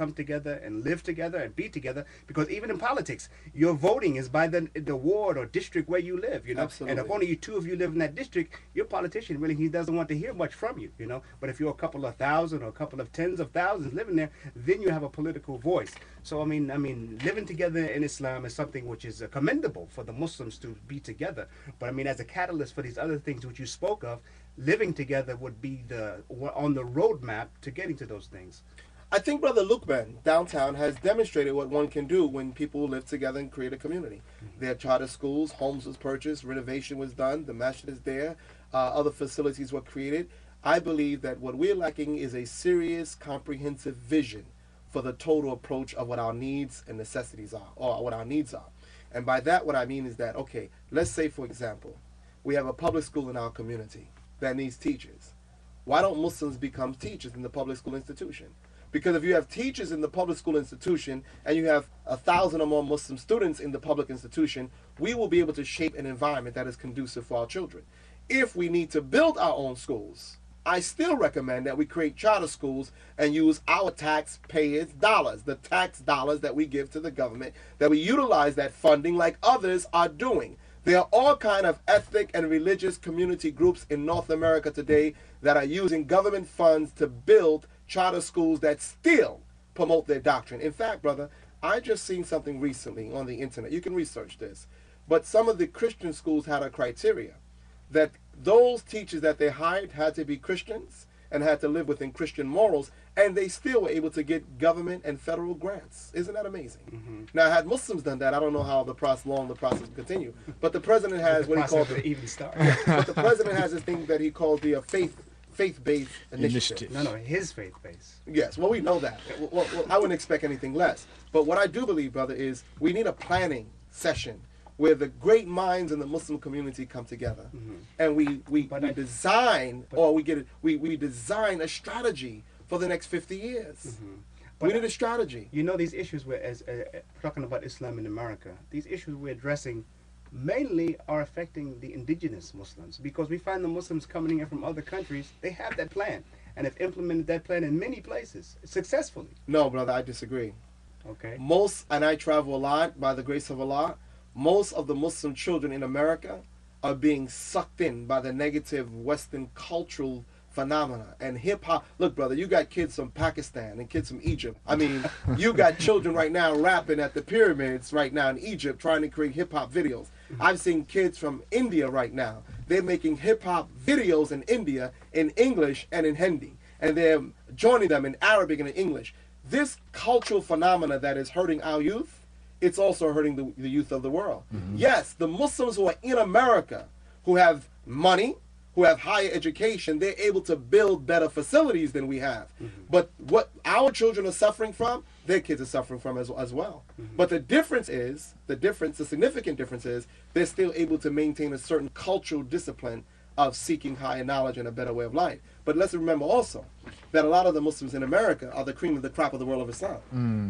come together and live together and be together. Because even in politics, your voting is by the ward or district where you live, you know. Absolutely. And if only two of you live in that district, your politician really, he doesn't want to hear much from you, you know. But if you're a couple of thousand or a couple of tens of thousands living there, then you have a political voice. So I mean, living together in Islam is something which is commendable for the Muslims to be together. But I mean, as a catalyst for these other things which you spoke of, living together would be on the roadmap to getting to those things. I think Brother Lukman downtown has demonstrated what one can do when people live together and create a community. There are charter schools, homes was purchased, renovation was done, the masjid is there, other facilities were created. I believe that what we're lacking is a serious, comprehensive vision for the total approach of what our needs and necessities are, or what our needs are. And by that, what I mean is that, okay, let's say, for example, we have a public school in our community that needs teachers. Why don't Muslims become teachers in the public school institution? Because if you have teachers in the public school institution and you have 1,000 or more Muslim students in the public institution, we will be able to shape an environment that is conducive for our children. If we need to build our own schools, I still recommend that we create charter schools and use our taxpayers' dollars, the tax dollars that we give to the government, that we utilize that funding like others are doing. There are all kinds of ethnic and religious community groups in North America today that are using government funds to build charter schools that still promote their doctrine. In fact, brother, I just seen something recently on the internet. You can research this. But some of the Christian schools had a criteria that those teachers that they hired had to be Christians and had to live within Christian morals, and they still were able to get government and federal grants. Isn't that amazing? Now, had Muslims done that, I don't know how long the process would continue. But the president has what he calls but the president has this thing that he calls the faith-based initiative. No, his faith-based. Yes, well, we know that. Well, I wouldn't expect anything less. But what I do believe, brother, is we need a planning session where the great minds in the Muslim community come together, and we design a strategy for the next 50 years. We need a strategy. You know, these issues talking about Islam in America, these issues we're addressing mainly are affecting the indigenous Muslims, because we find the Muslims coming in from other countries, they have that plan and have implemented that plan in many places successfully. No, brother, I disagree. Okay. And I travel a lot by the grace of Allah, most of the Muslim children in America are being sucked in by the negative Western cultural phenomena and hip-hop. Look, brother, you got kids from Pakistan and kids from Egypt. I mean, you got children right now rapping at the pyramids right now in Egypt trying to create hip-hop videos. I've seen kids from India right now. They're making hip-hop videos in India in English and in Hindi, and they're joining them in Arabic and in English. This cultural phenomena that is hurting our youth, it's also hurting the youth of the world. Yes, the Muslims who are in America, who have money, who have higher education, they're able to build better facilities than we have. But what our children are suffering from, their kids are suffering from as well. But the significant difference is, they're still able to maintain a certain cultural discipline of seeking higher knowledge and a better way of life. But let's remember also that a lot of the Muslims in America are the cream of the crop of the world of Islam.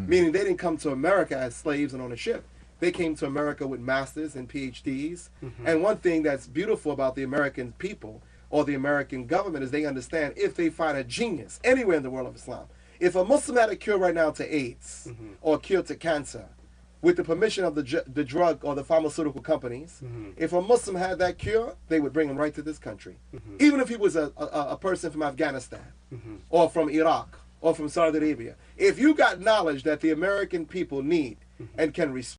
Meaning they didn't come to America as slaves and on a ship. They came to America with masters and PhDs. And one thing that's beautiful about the American people or the American government is they understand if they find a genius anywhere in the world of Islam. If a Muslim had a cure right now to AIDS or a cure to cancer, with the permission of the drug or the pharmaceutical companies, if a Muslim had that cure, they would bring him right to this country. Even if he was a person from Afghanistan or from Iraq or from Saudi Arabia. If you got knowledge that the American people need and can respect,